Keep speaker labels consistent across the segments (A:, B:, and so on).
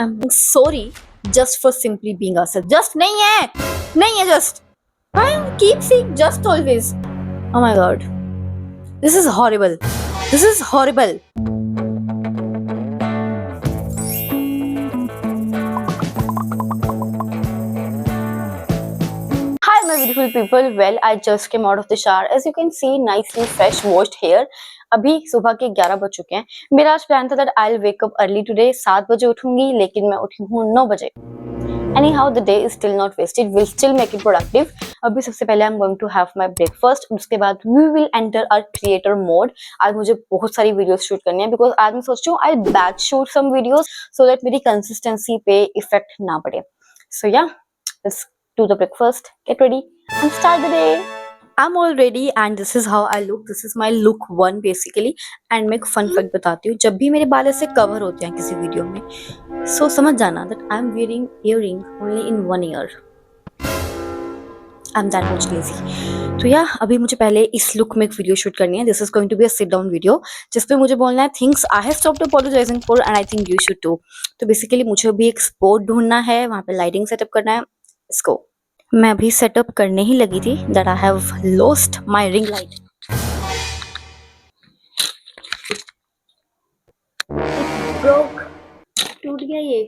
A: I'm sorry just for simply being ourselves. Just नहीं है just. I keep saying just always. Oh my god. This is horrible. This is horrible. Hi my beautiful people. Well, I just came out of the shower. As you can see, nicely fresh washed hair. अभी सुबह के 11 बज चुके हैं. मेरा आज plan था that I'll wake up early today. 7 बजे उठूंगी, लेकिन मैं उठी हूँ 9 बजे. Anyhow, the day is still not wasted. We'll still make it productive. अभी सबसे पहले I'm going to have my breakfast. उसके बाद we will enter our creator mode. आज मुझे बहुत सारी वीडियोस शूट करनी है because आज मैं सोच रही हूँ I'll batch shoot some videos so that मेरी consistency पे effect ना पड़े. So yeah, let's do the breakfast, get ready and start the day. I'm all ready and this is how I look. This is my look one basically. And मैं एक fun fact बताती हूँ. जब भी मेरे बाल ऐसे cover होते हैं किसी वीडियो में, so समझ जाना that I'm wearing earring only in one ear. I'm that much lazy. तो यार अभी मुझे पहले इस लुक में एक वीडियो शूट करनी है. This is going to be a sit down video जिसपे मुझे बोलना है things I have stopped apologizing for and I think you should too. तो बेसिकली मुझे अभी एक स्पॉट ढूंढना है, वहाँ पे लाइटिंग सेटअप करना है. इसको मैं अभी सेटअप करने ही लगी थी that I have lost my ring light. It broke. टूट गया ये.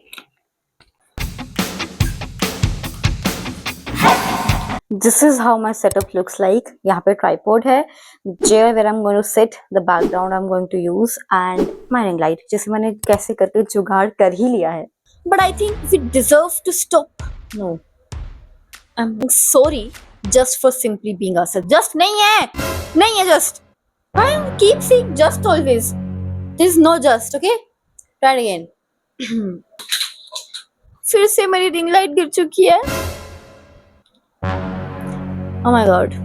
A: This is how my setup looks like. यहाँ पे tripod है, chair where I'm going to sit, the background I'm going to use and my ring light जिसे मैंने कैसे करके जुगाड़ कर ही लिया है. But I think we deserve to stop. No. I'm sorry just for simply being ourselves. Just नहीं है just. I keep saying just always. There is no just, okay? Try it again. फिर से मेरी रिंग लाइट गिर चुकी है. Oh my god.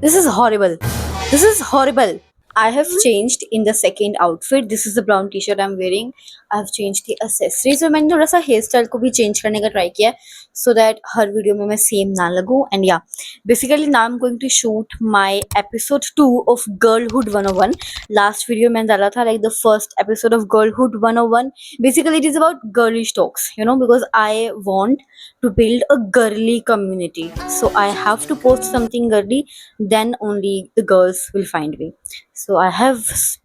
A: This is horrible. This is horrible. I have changed in the second outfit. This is the brown t-shirt I'm wearing. I have changed the accessories. और मैंने थोड़ा सा हेयर स्टाइल को भी change करने का try किया so that her video में मैं सेम ना लगूं. And yeah, basically now I'm going to shoot my episode 2 of Girlhood 101. Last video मैंने डाला था like the first episode of Girlhood 101. Basically it is about girlish talks, you know, because I want to build a girly community. So I have to post something girly, then only the girls will find me. So I have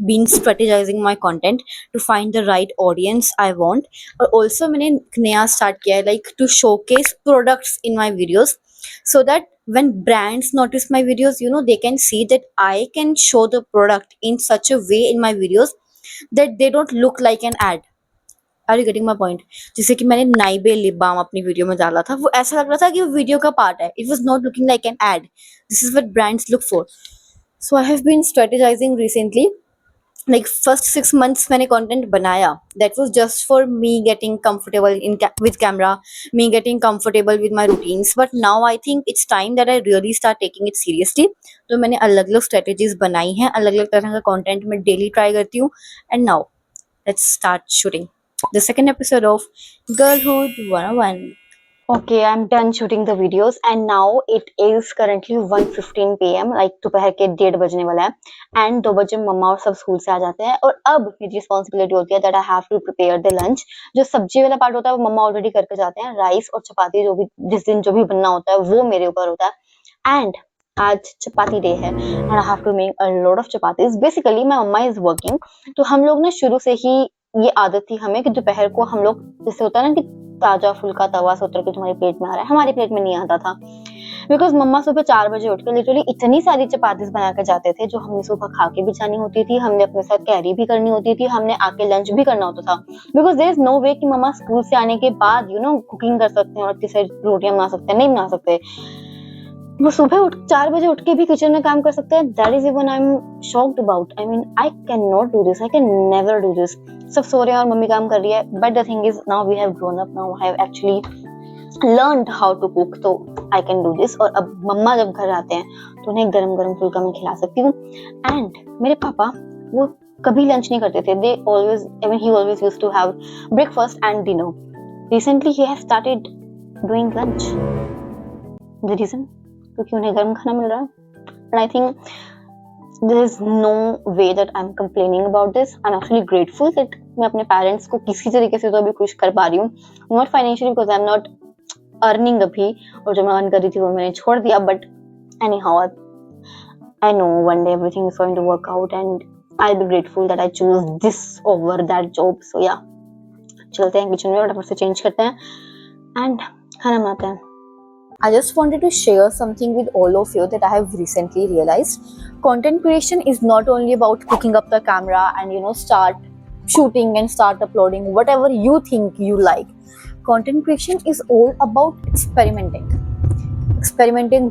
A: been strategizing my content to find the right audience I want. और also मैंने नया start किया है like to showcase products in my videos so that when brands notice my videos, you know, they can see that I can show the product in such a way in my videos that they don't look like an ad. Are you getting my point? जैसे कि मैंने नाइबे lip balm अपनी video में डाला था, वो ऐसा लग रहा था कि वो वीडियो का पार्ट है. It was not looking like an ad. This is what brands look for. So I have been strategizing recently. Like first 6 months मैंने content बनाया. That was just for me getting comfortable with camera, me getting comfortable with my routines. But now I think it's time that I really start taking it seriously. तो मैंने अलग-अलग strategies बनाई हैं, अलग-अलग तरह का content मैं daily try करती हूँ. And now let's start shooting the second episode of Girlhood 101. Okay, I'm done shooting the videos and now it is currently 1:15 PM, like दोपहर के 1:30 बजने वाला है and 2 बजे मम्मा और सब स्कूल से आ जाते हैं और अब मेरी रिस्पॉन्सिबिलिटी होती है that I have to prepare the lunch. जो सब्जी वाला पार्ट होता है वो मम्मा ऑलरेडी करके जाते हैं. राइस और चपाती जो भी जिस दिन जो भी बनना होता है वो मेरे ऊपर होता है and आज चपाती डे है and I have to make a lot of chapatis. Basically my mama is working, तो हम लोग ना शुरू से ही ये आदत थी हमें कि दोपहर को हम लोग जैसे होता है ना कि ताजा फुल्का तवा से उतर के तुम्हारी प्लेट में आ रहा है, हमारी प्लेट में नहीं आता था बिकॉज मम्मा सुबह 4 बजे उठ के लिटरली इतनी सारी चपातीस बना के जाते थे जो हमने सुबह खा के भी जानी होती थी, हमने अपने साथ कैरी भी करनी होती थी, हमने आके लंच भी करना होता था बिकॉज देयर इज नो वे कि मम्मा स्कूल से आने के बाद यू नो कुकिंग कर सकते हैं और किसी रोटियां बना सकते हैं, नहीं बना सकते. वो सुबह 4 बजे उठ के भी किचन में काम कर सकते हैं. That is even I am shocked about. I mean I can not do this, I can never do this. सब सो रहे हैं और मम्मी काम कर रही है. But the thing is now we have grown up, now I have actually learned how to cook, तो I can do this. और अब मम्मा जब घर आते हैं तो उन्हें गरम गरम फुल्का मैं खिला सकती हूँ. एंड मेरे पापा वो कभी लंच नहीं करते थे. They always, I mean he always used to have breakfast and dinner. Recently he have started doing lunch. The reason क्योंकि उन्हें गर्म खाना मिल रहा है. And I think there is no way that I'm complaining about this. I'm actually grateful that मैं अपने parents को किसी तरीके से तो अभी खुश कर पा रही हूँ, not financially because I am not earning अभी, और जो मैं अर्न कर रही थी वो मैंने छोड़ दिया, but anyhow I know one day everything is going to work out and I be grateful that I choose this over that job. So yeah, चलते हैं किचन में, फटाफट से चेंज करते हैं एंड खाना बनाते हैं. I just wanted to share something with all of you that I have recently realized. Content creation is not only about picking up the camera and start shooting and start uploading whatever you think you like. Content creation is all about experimenting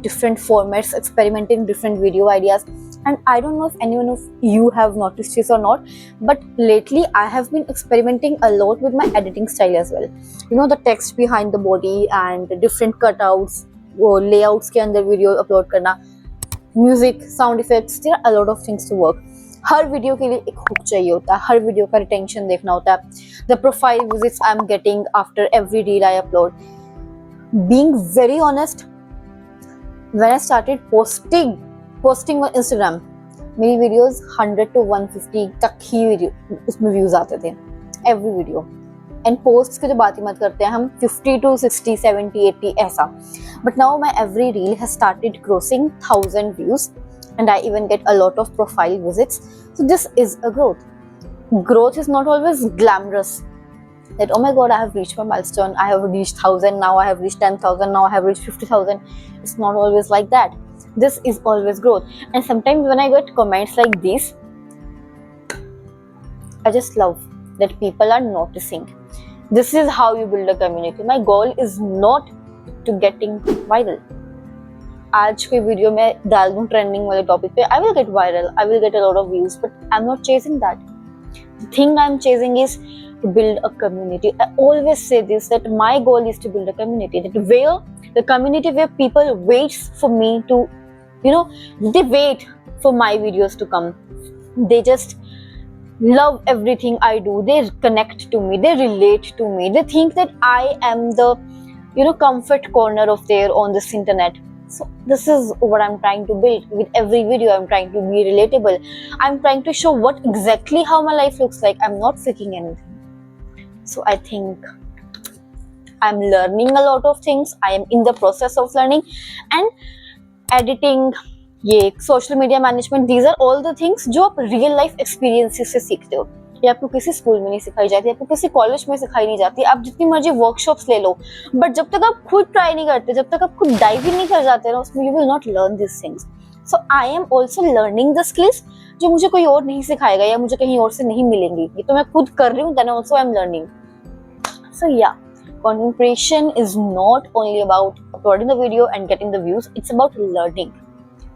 A: different formats, experimenting different video ideas. And I don't know if anyone of you have noticed this or not, but lately I have been experimenting a lot with my editing style as well. The text behind the body and different cutouts, वो layouts के अंदर video upload करना, music, sound effects, there are a lot of things to work. Her video के लिए एक hook चाहिए होता है, हर वीडियो का रिटेंशन देखना होता है. The profile visits I'm getting after every reel I upload. Being very honest, when I started posting on Instagram, मेरी वीडियोस 100 to 150 तक ही वीडियो उसमें व्यूज आते थे एवरी वीडियो. एंड पोस्ट की तो बात ही मत करते हैं, हम 50 to 60, 70, 80 ऐसा. But now my every reel has started crossing 1000 views and I even get a lot of profile visits. So this is a growth. Growth is not always glamorous. That oh my god, I have reached my milestone, I have reached 1000, now I have reached 10,000, now I have reached 50,000. It's not always like that. This is always growth. And sometimes when I get comments like this, I just love that people are noticing. This is how you build a community. My goal is not to getting viral. आज कोई video में डाल दूं trending वाले topic पे, I will get viral, I will get a lot of views, but I'm not chasing that. The thing I'm chasing is to build a community. I always say this, that my goal is to build a community, that where the community where people waits for me to, they wait for my videos to come. They just love everything I do. They connect to me, they relate to me, they think that I am the comfort corner of their on this internet. So this is what I'm trying to build. With every video I'm trying to be relatable. I'm trying to show what exactly how my life looks like. I'm not faking anything. So I think I'm learning a lot of things. I am in the process of learning. And editing, social media management, these are all the things जो आप real life experiences से सीखते हो. ये आपको किसी school में नहीं सिखाई जाती, आपको किसी कॉलेज में सिखाई नहीं जाती. आप जितनी मर्जी वर्कशॉप्स ले लो, बट जब तक आप खुद ट्राई नहीं करते, जब तक आप खुद डाइव ही नहीं कर जाते ना उसमें, you will not learn this things. So I am also learning the skills जो मुझे कोई और नहीं सिखाएगा या मुझे कहीं और से नहीं मिलेंगी. ये तो मैं खुद कर रही हूँ, then also I am learning. So yeah, content creation is not only about uploading the video and getting the views, it's about learning.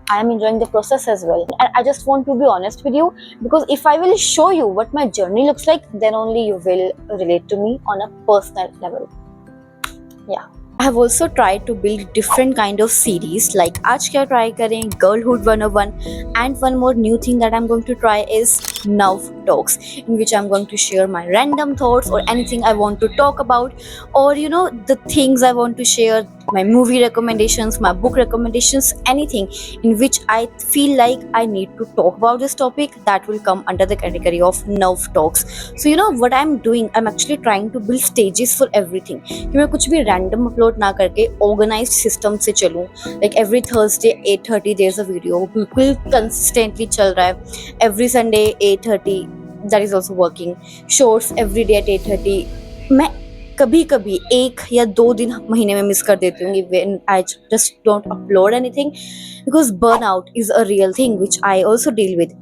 A: I am enjoying the process as well. And I just want to be honest with you, because if I will show you what my journey looks like, then only you will relate to me on a personal level. Yeah. I have also tried to build different kind of series like आज क्या try करें, Girlhood 101, and one more new thing that I'm going to try is Nav Talks, in which I'm going to share my random thoughts or anything I want to talk about, or the things I want to share, my movie recommendations, my book recommendations, anything in which I feel like I need to talk about this topic, that will come under the category of Nav Talks. So what I'm doing, I'm actually trying to build stages for everything, कि मैं कुछ भी random upload ना करके organised system से चलूँ. Like every Thursday 8:30 there a video, बिल्कुल consistently चल रहा है. Every Sunday 8:30, that is also working. Shorts every day at 8:30. मैं कभी कभी 1 या 2 दिन महीने में मिस कर देती हूँ when I just don't upload anything, because burnout is a real thing which I also deal with.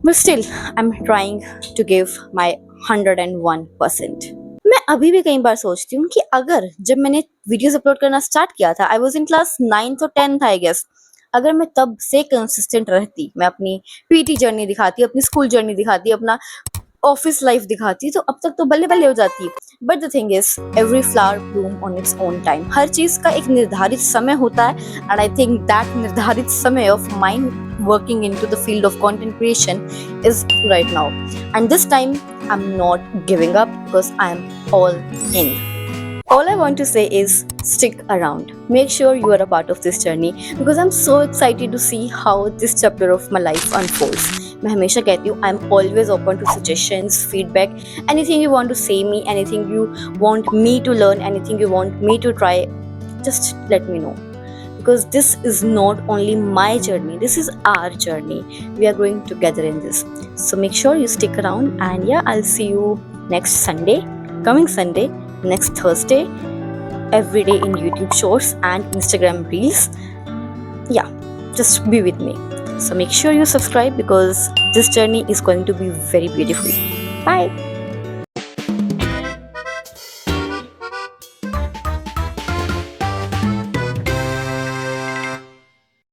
A: But still I am trying to give my 101%. मैं अभी भी कई बार सोचती हूँ कि अगर जब मैंने वीडियोस अपलोड करना स्टार्ट किया था, I was in class 9th और 10th आई गेस, अगर मैं तब से कंसिस्टेंट रहती, मैं अपनी पीटी जर्नी दिखाती, अपनी स्कूल जर्नी दिखाती, अपना ऑफिस लाइफ दिखाती, तो अब तक तो बल्ले बल्ले हो जाती. But the thing is, every flower bloom on its own time. हर चीज का एक निर्धारित समय होता है, एंड आई थिंक दैट निर्धारित समय of mind working into the field of content creation is right now, and this time I'm not giving up because I'm all in. All I want to say is stick around. Make sure you are a part of this journey, because I'm so excited to see how this chapter of my life unfolds. मैं हमेशा कहती हूँ, I am always open to suggestions, feedback, anything you want to say me, anything you want me to learn, anything you want me to try, just let me know, because this is not only my journey, this is our journey. We are growing together in this. So make sure you stick around, and yeah, I'll see you next Sunday, coming Sunday, next Thursday, every day in YouTube Shorts and Instagram Reels. Yeah, just be with me. So make sure you subscribe, because this journey is going to be very beautiful. Bye.